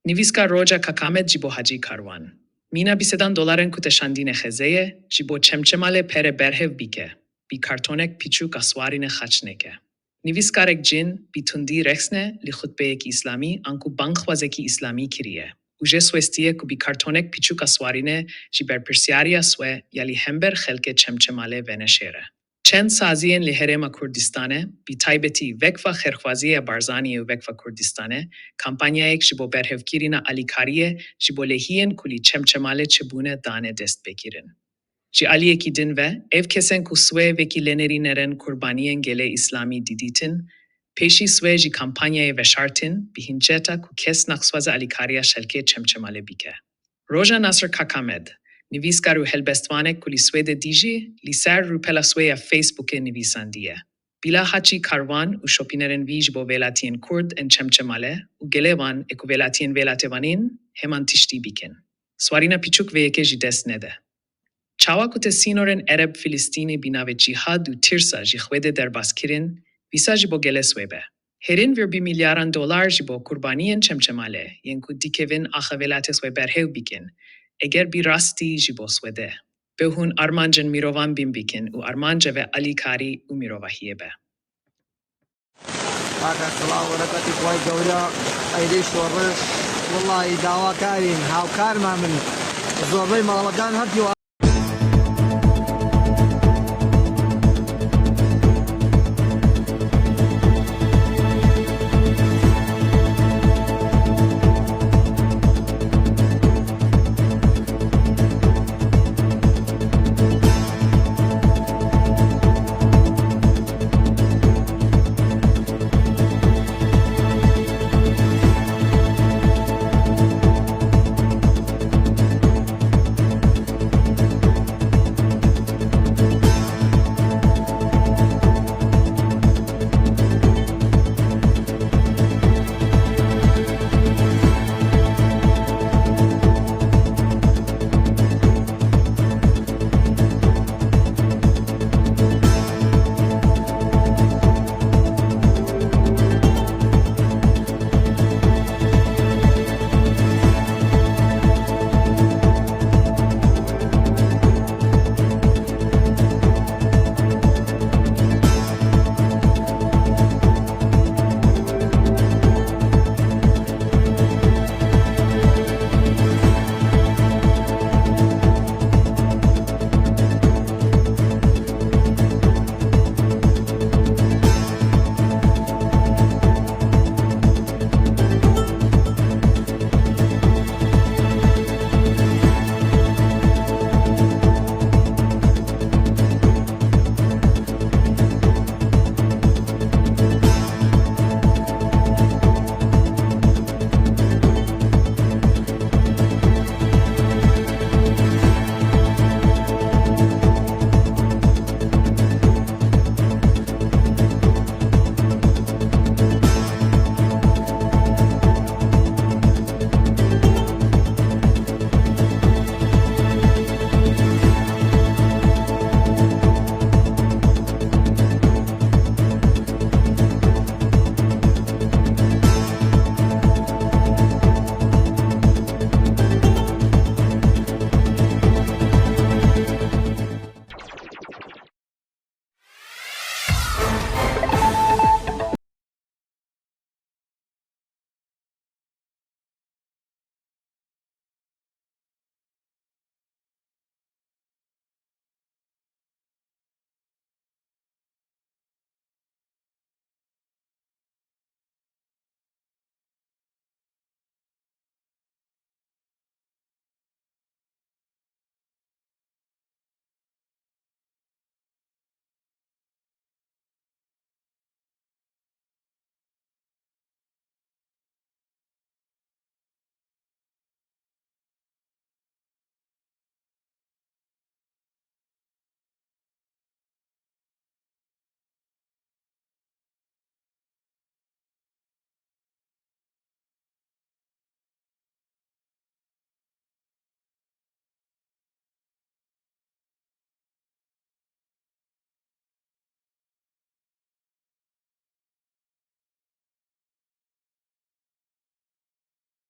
Nivîskar Roja Kakamed ji bo Hacî Karwan. Mîna sedan dolarên ku te şandine Xezzeyê ji bo Çemçemalê pere berhev bike. Bi kartonek piçûk xwarinê neke. Nivîskarek cin bi tundî rexne li xutbeyekî îslamî anku banxwazekî îslamî kiriye. û jê swestiye ku bi kartonek piçûk xwarinê ji ber pirsyariya swe ya li hember xelkê Çemçemalê veneşêre. Çend saziyên li herêma Kurdistanê, bi taybetî vekfa xêrxwaziyê Barzaniyê û vekfa Kurdistanê, kampanyayek ji bo berhevkirîna alîkariyê ji bo lehiyên ku li Çemçemalê çibûne danê dest pêkirin. Ji aliyekî din ve, ev kesên ku swê vekî lênerîneren kurbaniyên gelê îslamî didîtin, pêşî swê jî kampanyayê veşartin, bi hinceta ku kes naxwaza alîkariya şelkê Çemçemalê bike. Roja Kakamed, nivîskar û helbestvanek ku li Swêdê dijî, li ser rûpela swê ya Facebookê nivîsandiye. Bila Hacî Karwan û şopînerên wî ji bo wêlatiyên Kurd ên Çemçemalê û gelê wan ê ku wêlatiyên wêlatevanîn, heman tiştî bikin. Xwarîna piçûk vê yekê jî dest nede. Çawa ku te sînorên Ereb-Filistînî bi navê cîhad û tirsa ji Xwedê derbaskirin, vîsa ji bo gelê swê be. Herîn vir bi milyaran dolar ji bo kurbaniyên Çemçemalê, yên ku dikevin axa wêlatê swê berhev bikin, eger bi rastî ji bo Swêdê. Bi hûn armancên mirovan bin bikin û armanca ve alîkarî û mirovahiyê be. Kaka سڵاو وەرەکەتی خۆی گەورە ئەیدەی شۆڕش وەڵڵی داواکارین هاوکارمان من زۆربەی ماڵەکان هەردووە